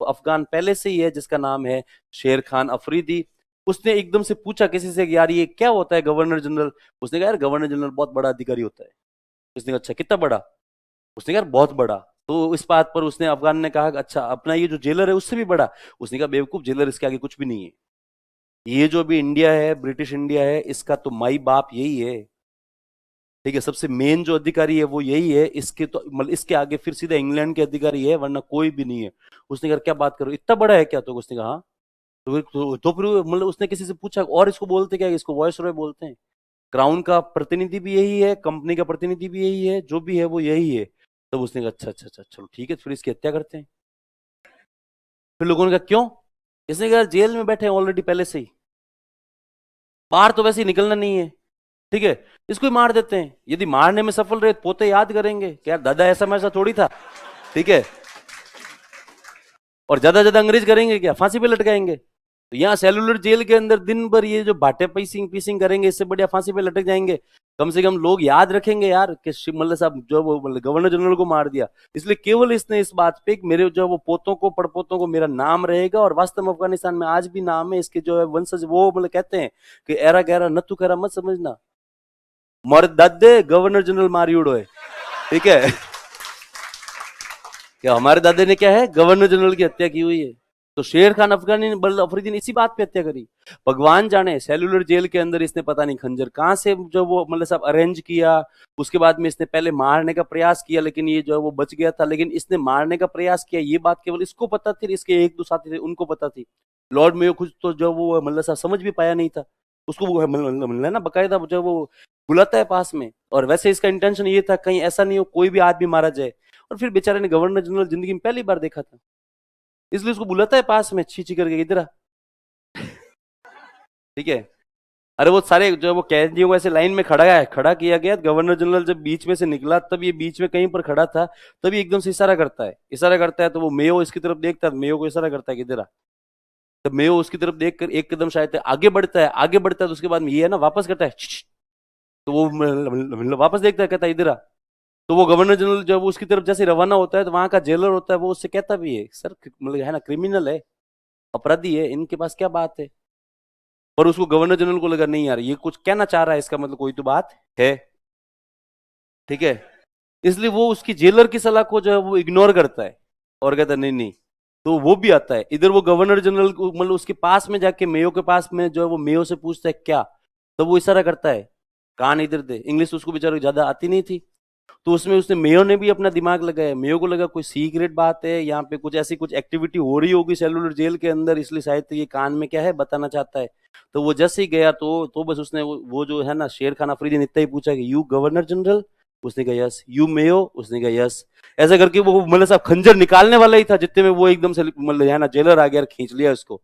अफगान पहले से ही है जिसका नाम है शेर खान अफरीदी। उसने एकदम से पूछा किसी से कि यार ये क्या होता है गवर्नर जनरल। उसने कहा यार गवर्नर जनरल बहुत बड़ा अधिकारी होता है। उसने कहा अच्छा कितना बड़ा। उसने कहा यार बहुत बड़ा। तो इस बात पर उसने अफगान ने कहा कि अच्छा अपना ये जो जेलर है उससे भी बड़ा। उसने कहा बेवकूफ जेलर इसके आगे कुछ भी नहीं है। ये जो अभी इंडिया है ब्रिटिश इंडिया है इसका तो माई बाप यही है। ठीक है सबसे मेन जो अधिकारी है वो यही है। इसके तो मतलब इसके आगे फिर सीधा इंग्लैंड के अधिकारी है वरना कोई भी नहीं है। उसने कहा क्या बात करो इतना बड़ा है क्या। तो उसने कहा हाँ। तो फिर मतलब उसने किसी से पूछा और इसको बोलते क्या है? इसको वॉइस रॉय बोलते हैं। क्राउन का प्रतिनिधि भी यही है कंपनी का प्रतिनिधि भी यही है जो भी है वो यही है। तब उसने कहा अच्छा अच्छा अच्छा चलो ठीक है फिर इसकी हत्या करते हैं। फिर लोगों ने कहा क्यों। इसने कहा जेल में बैठे हैं ऑलरेडी पहले से ही। बाहर तो वैसे ही निकलना नहीं है। ठीक है इसको ही मार देते हैं। यदि मारने में सफल रहे पोते याद करेंगे कि यार दादा ऐसा मैसा थोड़ी था। ठीक है और ज्यादा ज्यादा अंग्रेज करेंगे क्या फांसी पे लटकाएंगे। तो यहाँ सेलुलर जेल के अंदर दिन भर ये जो बाटे पीसिंग पीसिंग करेंगे इससे बढ़िया फांसी पे लटक जाएंगे। कम से कम लोग याद रखेंगे यार कि मतलब साहब जो वो गवर्नर जनरल को मार दिया। इसलिए केवल इसने इस बात पे कि मेरे जो वो पोतों को पड़पोतों को मेरा नाम रहेगा। और वास्तव में अफगानिस्तान में आज भी नाम है इसके जो है वंशज वो मतलब कहते हैं कि एरा गहरा नत्थु खैरा मत समझना। मोर दादे गवर्नर जनरल मारियोड़ो है। ठीक है क्या हमारे दादे ने क्या है गवर्नर जनरल की हत्या की हुई है। तो शेर खान अफगानी अफरीदी ने इसी बात पे हत्या करी। भगवान जाने सेलुलर जेल के अंदर इसने पता नहीं खंजर कहां से जो वो मतलब सब अरेंज किया। उसके बाद में इसने पहले मारने का प्रयास किया लेकिन ये जो है वो बच गया था। लेकिन इसने मारने का प्रयास किया ये बात केवल इसको पता थी इसके एक दो साथी थे उनको पता थी। लॉर्ड मेयो खुद तो जो वो मतलब साहब समझ भी पाया नहीं था। उसको वो मतलब ना बकायदा जो वो बुलाता है पास में। और वैसे इसका इंटेंशन ये था कहीं ऐसा नहीं हो कोई भी आदमी मारा जाए। और फिर बेचारे ने गवर्नर जनरल जिंदगी में पहली बार देखा था इसलिए उसको बुलाता है पास में छी छी करके इधर आ। ठीक है अरे वो सारे जो वो कैदियों को ऐसे लाइन में खड़ा किया गया। गवर्नर जनरल जब बीच में से निकला तब ये बीच में कहीं पर खड़ा था। तभी एकदम से इशारा करता है तो वो मेयो इसकी तरफ देखता है मेयो को इशारा करता है कि इधर आ। तब मेयो उसकी तरफ देखकर एक कदम शायद आगे बढ़ता है तो उसके बाद में ये है ना वापस करता है तो वो वापस देखता है कहता है इधर आ। तो वो गवर्नर जनरल जब उसकी तरफ जैसे रवाना होता है तो वहां का जेलर होता है वो उससे कहता भी है सर मतलब है ना क्रिमिनल है अपराधी है इनके पास क्या बात है। पर उसको गवर्नर जनरल को लगा नहीं यार ये कुछ कहना चाह रहा है इसका मतलब कोई तो बात है। ठीक है इसलिए वो उसकी जेलर की सलाह को जो है वो इग्नोर करता है और कहता है नहीं नहीं। तो वो भी आता है इधर वो गवर्नर जनरल को मतलब उसके पास में जाके मेयो के पास में जो है वो मेयो से पूछता है क्या। तो वो इशारा करता है कान इधर दे। इंग्लिश उसको बेचारे ज्यादा आती नहीं थी। तो उसमें उसने मेयो ने भी अपना दिमाग लगाया। मेयो को लगा कोई सीक्रेट बात है यहाँ पे कुछ ऐसी कुछ एक्टिविटी हो रही होगी सेलुलर जेल के अंदर इसलिए शायद ये कान में क्या है बताना चाहता है। तो वो जैसे ही गया तो बस उसने वो जो है ना शेर खान अफरीदी ने इतना ही पूछा कि यू गवर्नर जनरल। उसने कहा यस। You Mayo. उसने कहा यस। ऐसा करके वो मतलब साहब खंजर निकालने वाला ही था जितने में वो एकदम से मतलब है ना जेलर आ गया और खींच लिया उसको।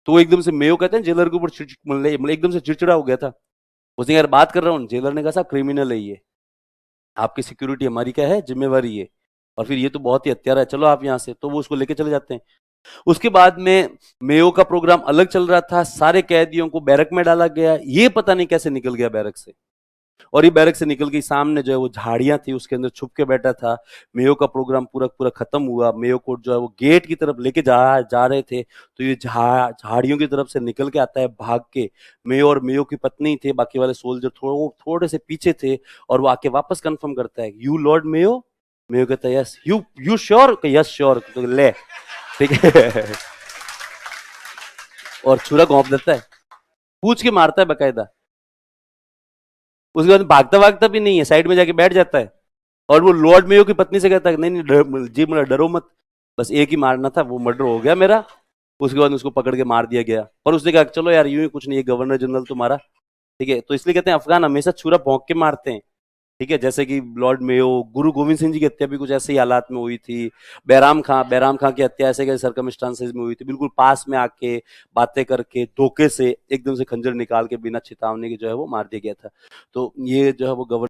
तो वो एकदम से मेयो कहते हैं जेलर के ऊपर मतलब एकदम से चिड़चिड़ा हो गया था। उसने यार बात कर रहा हूँ। जेलर ने कहा साहब क्रिमिनल है ये आपकी सिक्योरिटी हमारी क्या है जिम्मेवारी है। और फिर ये तो बहुत ही हत्यारा है चलो आप यहाँ से। तो वो उसको लेके चले जाते हैं। उसके बाद में मेयो का प्रोग्राम अलग चल रहा था। सारे कैदियों को बैरक में डाला गया। ये पता नहीं कैसे निकल गया बैरक से। और ये बैरक से निकल के सामने जो है वो झाड़ियां थी उसके अंदर छुप के बैठा था। मेयो का प्रोग्राम पूरा पूरा खत्म हुआ। मेयो को जो है वो गेट की तरफ लेके जा रहे थे तो ये झाड़ियों की तरफ से निकल के आता है भाग के। मेयो और मेयो की पत्नी थे बाकी वाले सोल्जर थोड़े से पीछे थे। और वो आके वापस कंफर्म करता है यू लॉर्ड मेयो। मेयो कहता है yes. You sure. Yes sure. तो ले ठीक है और छुरा घोंप देता है पूछ के मारता है बकायदा। उसके बाद भागता भागता भी नहीं है साइड में जाके बैठ जाता है। और वो लॉर्ड मेयो की पत्नी से कहता है नहीं नहीं जी मतलब डरो मत बस एक ही मारना था वो मर्डर हो गया मेरा। उसके बाद उसको पकड़ के मार दिया गया। और उसने कहा चलो यार यूं ही कुछ नहीं है गवर्नर जनरल तुम्हारा। ठीक है तो इसलिए कहते हैं अफगान हमेशा छुरा भोंक के मारते हैं। ठीक है जैसे कि लॉर्ड मेयो गुरु गोविंद सिंह जी की हत्या भी कुछ ऐसे ही हालात में हुई थी। बैराम खां की हत्या ऐसे के सर्कमस्टांसेस में हुई थी बिल्कुल पास में आके बातें करके धोखे से एकदम से खंजर निकाल के बिना चेतावनी के जो है वो मार दिया गया था। तो ये जो है वो गवर्नर